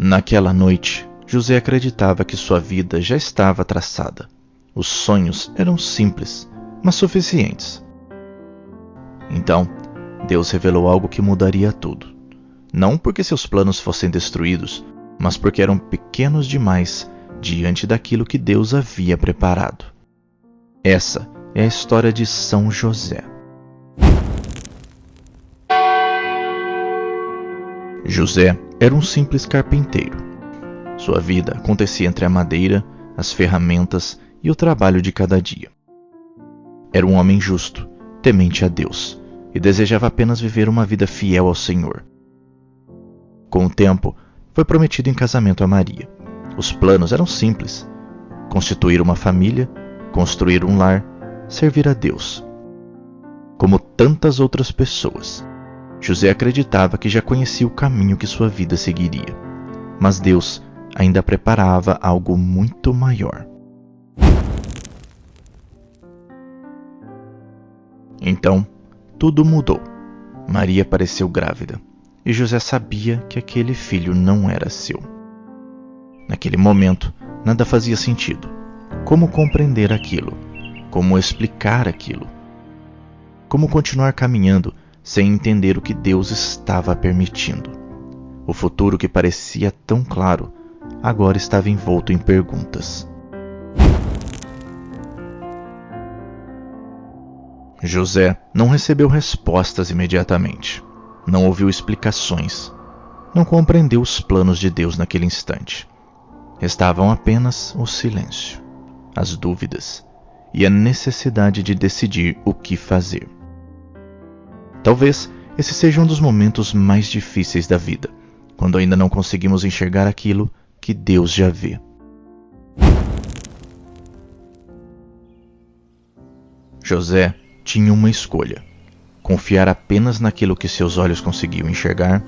Naquela noite, José acreditava que sua vida já estava traçada. Os sonhos eram simples, mas suficientes. Então, Deus revelou algo que mudaria tudo. Não porque seus planos fossem destruídos, mas porque eram pequenos demais diante daquilo que Deus havia preparado. Essa é a história de São José. José era um simples carpinteiro. Sua vida acontecia entre a madeira, as ferramentas e o trabalho de cada dia. Era um homem justo, temente a Deus, e desejava apenas viver uma vida fiel ao Senhor. Com o tempo, foi prometido em casamento a Maria. Os planos eram simples: constituir uma família, construir um lar, servir a Deus. Como tantas outras pessoas, José acreditava que já conhecia o caminho que sua vida seguiria. Mas Deus ainda preparava algo muito maior. Então, tudo mudou. Maria apareceu grávida, e José sabia que aquele filho não era seu. Naquele momento, nada fazia sentido. Como compreender aquilo? Como explicar aquilo? Como continuar caminhando sem entender o que Deus estava permitindo? O futuro que parecia tão claro, agora estava envolto em perguntas. José não recebeu respostas imediatamente. Não ouviu explicações. Não compreendeu os planos de Deus naquele instante. Restavam apenas o silêncio, as dúvidas e a necessidade de decidir o que fazer. Talvez esse seja um dos momentos mais difíceis da vida, quando ainda não conseguimos enxergar aquilo que Deus já vê. José tinha uma escolha: confiar apenas naquilo que seus olhos conseguiam enxergar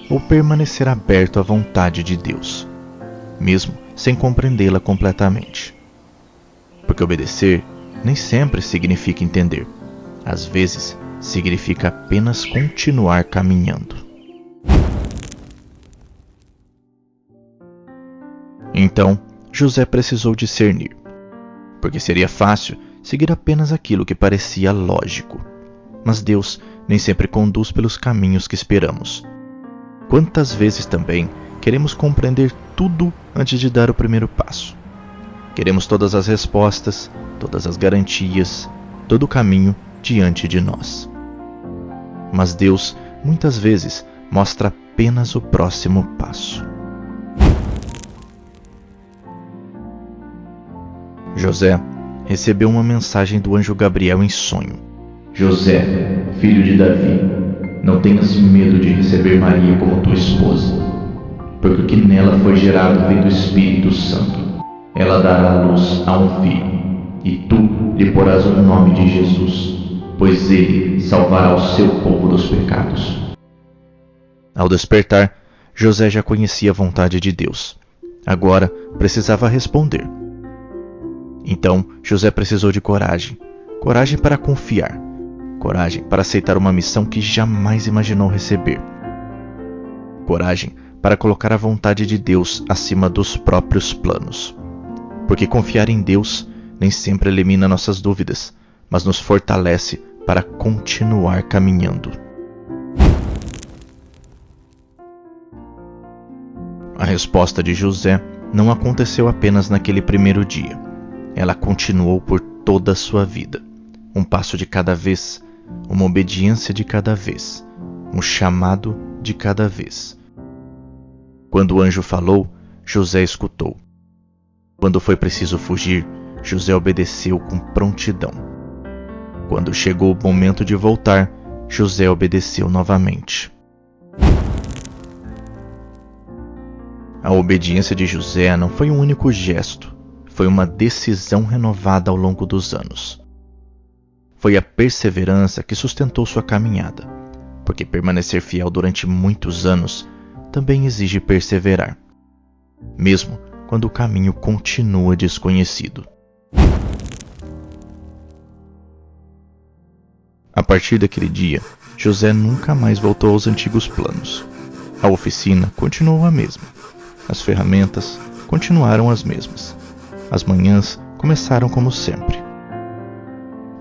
ou permanecer aberto à vontade de Deus, mesmo sem compreendê-la completamente. Porque obedecer nem sempre significa entender. Às vezes, significa apenas continuar caminhando. Então, José precisou discernir, porque seria fácil seguir apenas aquilo que parecia lógico. Mas Deus nem sempre conduz pelos caminhos que esperamos. Quantas vezes também queremos compreender tudo antes de dar o primeiro passo? Queremos todas as respostas, todas as garantias, todo o caminho diante de nós. Mas Deus, muitas vezes, mostra apenas o próximo passo. José recebeu uma mensagem do anjo Gabriel em sonho. José, filho de Davi, não tenhas medo de receber Maria como tua esposa, porque o que nela foi gerado vem do Espírito Santo. Ela dará à luz a um filho, e tu lhe porás o nome de Jesus, pois ele salvará o seu povo dos pecados. Ao despertar, José já conhecia a vontade de Deus. Agora precisava responder. Então, José precisou de coragem. Coragem para confiar. Coragem para aceitar uma missão que jamais imaginou receber. Coragem para colocar a vontade de Deus acima dos próprios planos. Porque confiar em Deus nem sempre elimina nossas dúvidas, mas nos fortalece para continuar caminhando. A resposta de José não aconteceu apenas naquele primeiro dia. Ela continuou por toda a sua vida. Um passo de cada vez, uma obediência de cada vez, um chamado de cada vez. Quando o anjo falou, José escutou. Quando foi preciso fugir, José obedeceu com prontidão. Quando chegou o momento de voltar, José obedeceu novamente. A obediência de José não foi um único gesto, foi uma decisão renovada ao longo dos anos. Foi a perseverança que sustentou sua caminhada, porque permanecer fiel durante muitos anos também exige perseverar, mesmo quando o caminho continua desconhecido. A partir daquele dia, José nunca mais voltou aos antigos planos. A oficina continuou a mesma. as ferramentas continuaram as mesmas. As manhãs começaram como sempre.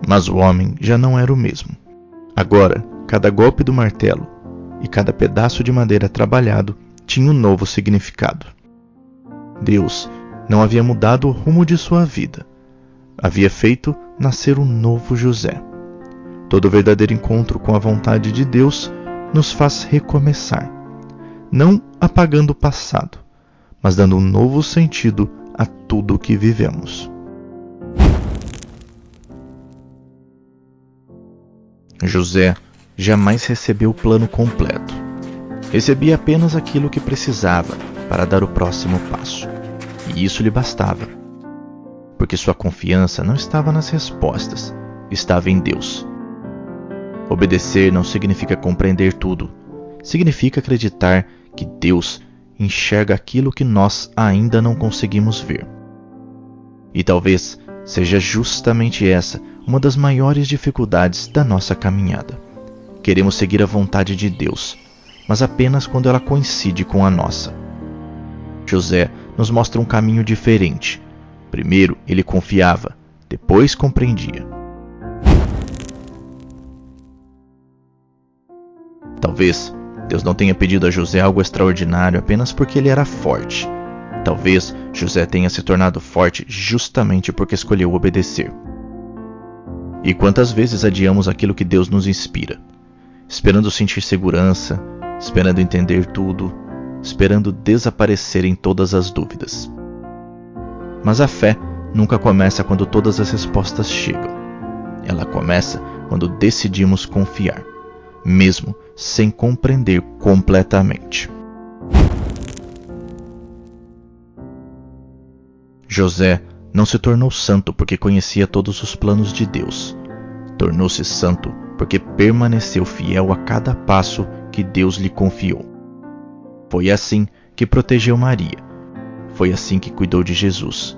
Mas o homem já não era o mesmo. Agora, cada golpe do martelo e cada pedaço de madeira trabalhado tinha um novo significado. Deus não havia mudado o rumo de sua vida. Havia feito nascer um novo José. Todo verdadeiro encontro com a vontade de Deus nos faz recomeçar, não apagando o passado, mas dando um novo sentido a tudo o que vivemos. José jamais recebeu o plano completo. Recebia apenas aquilo que precisava para dar o próximo passo, e isso lhe bastava, porque sua confiança não estava nas respostas, estava em Deus. Obedecer não significa compreender tudo, significa acreditar que Deus enxerga aquilo que nós ainda não conseguimos ver. E talvez seja justamente essa uma das maiores dificuldades da nossa caminhada. Queremos seguir a vontade de Deus, mas apenas quando ela coincide com a nossa. José nos mostra um caminho diferente. Primeiro ele confiava, depois compreendia. Talvez Deus não tenha pedido a José algo extraordinário apenas porque ele era forte. Talvez José tenha se tornado forte justamente porque escolheu obedecer. E quantas vezes adiamos aquilo que Deus nos inspira, esperando sentir segurança, esperando entender tudo, esperando desaparecer em todas as dúvidas. Mas a fé nunca começa quando todas as respostas chegam. Ela começa quando decidimos confiar, mesmo sem compreender completamente. José não se tornou santo porque conhecia todos os planos de Deus. Tornou-se santo porque permaneceu fiel a cada passo que Deus lhe confiou. Foi assim que protegeu Maria. Foi assim que cuidou de Jesus.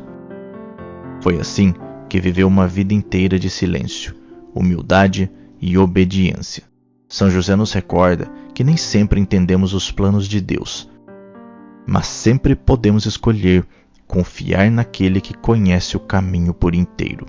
Foi assim que viveu uma vida inteira de silêncio, humildade e obediência. São José nos recorda que nem sempre entendemos os planos de Deus, mas sempre podemos escolher confiar naquele que conhece o caminho por inteiro.